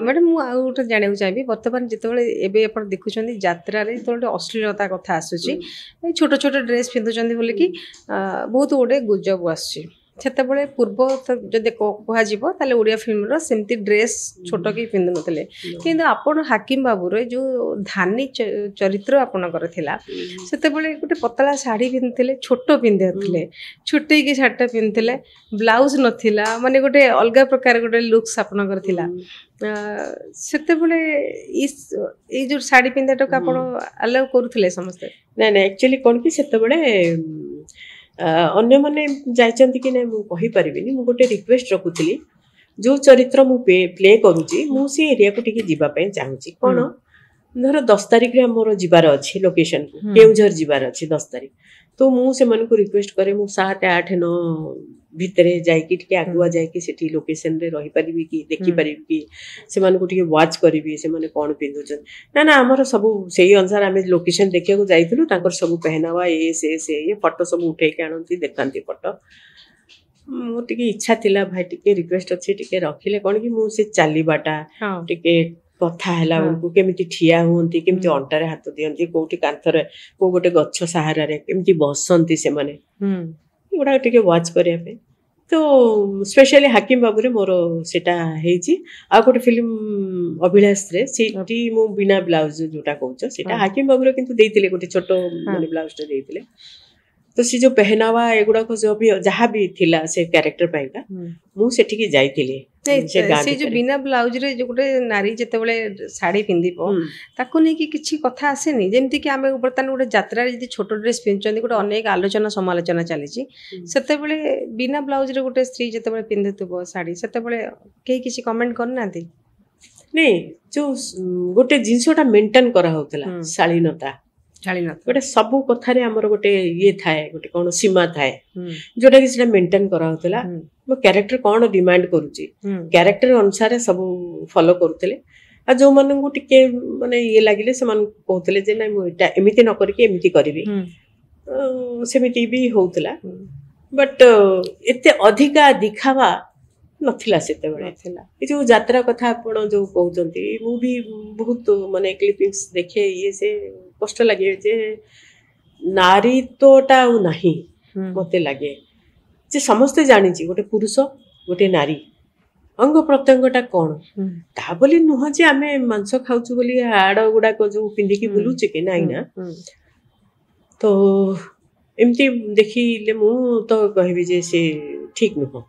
madam मुझे जाना चाहिए बर्तमान जिते एवं आप देखुं यात्रा जो अश्लीलता कथा आसूँ छोट छोट ड्रेस पिंधुंट बोल कि बहुत गुड़े गुजब आसते पूर्व जब कह ओडिया फिल्म सेमती ड्रेस छोट कि पिंधु नथिले किंतु आपण हाकिम बाबूर जो धानी चरित्र आपणकर से गोटे पतला शाढ़ी पिंधुले छोट पिंधुले छुटेकी शाढ़ीटा पिंधुले ब्लाउज नथिला माने गोटे अलग प्रकार गोटे लुक्स आपणकर थिला से जो शाढ़ी पिंधाटा को आप अलाउ करुले समस्ते ना ना एक्चुअली कौन कि अन्य मैंने जाइछन्ति कि नहीं मु कहि परिबिनी मु गोटे रिक्वेस्ट रखुथली जो चरित्र मु प्ले करूची मु से एरिया को टिके जीवा पय चाहूची कोन धर 10 तारिख रे मोर जीवार अछि लोकेशन को केउझर जीवार अछि 10 तारिख तो मु से मन को रिक्वेस्ट करे मु 7 8 9 भितरे जाई कि टिके आगुआ जाई कि सेठी लोकेशन रे रही परिबी कि देखि परिबी कि से मन को टिके वाच करबी से माने कोन पिंदुचन ना ना हमर सब सेही अनुसार हमें लोकेशन देखिया को जाइथिलु ताकर सब पहनावा ये फोटो सब उठे के आनंती देखंती फोटो मो टिके इच्छा थिला भाई टिके रिक्वेस्ट अछि टिके रखिले कोन कि मु से चालीबाटा टिके कथा हैला उनको केमिति ठिया होंती केमिति अंटारे हाथ दियंती कोठी कांथरे को गोटे गच्छ सहारा रे केमिति बसंती से माने गुडा टिके वाच करिया पे तो स्पेशली हाकिम बाबू रे मोर सेटा हेची आ गोटे फिल्म अभिलाष रे सेटी मु बिना ब्लाउज जोटा कहउछ सेटा हाकिम बाबू रे किंतु देइतिले गोटे छोटो माने ब्लाउज टा देइतिले तो सी जो पहनावा एगुडा को जो भी जहा भी थिला से कैरेक्टर पाइका मु सेठी के जाइतिले से जो बिना ब्लाउज रे जो गोटे नारी जते बेले साड़ी पिंदिबो ताको नै कि किछि कथा आसेनी जेमति कि आमे बर्तन गोटे यात्रा रे जदि छोटो ड्रेस पिंचंदी गोटे अनेक आलोचना समालोचना चलीची सेते बेले बिना ब्लाउज रे गोटे स्त्री जते बेले पिंदुतबो साड़ी सेते बेले केही किछि कमेंट करनांती नै जो गोटे जिंसोटा मेंटेन करा होतला शालीनता गोटे सब कथा रे हमर गोटे ये थाए गोटे कोन सीमा थाए जोटा कि सेटा मेंटेन करा होतला मो कैरेक्टर कोन डिमांड करूची कैरेक्टर अनुसार सब फॉलो करथले आ जो मन को टिके माने ये लागिले से मन कहतले जे नै मो एटा एमिति न करी के एमिति करबी सेमिति भी होतला बट एते अधिका दिखावा नथिला सेते बेले थिला ए जो यात्रा कथा आपण जो कहउचंती मु भी बहुत माने क्लिपिंग्स देखे ये से कष्ट लगे जे नारी तोटा नहीं मते लगे जे समस्त जानी छी गोटे पुरुष गोटे नारी अंग प्रत्यंगटा कोन ता बोली नुह जे आमे मांस खाउछु बोली हाड़ गुडा को जो पिंदी की बुलुचे के नाही ना तो एमती देखिले मु तो कहबी जे से ठीक नुह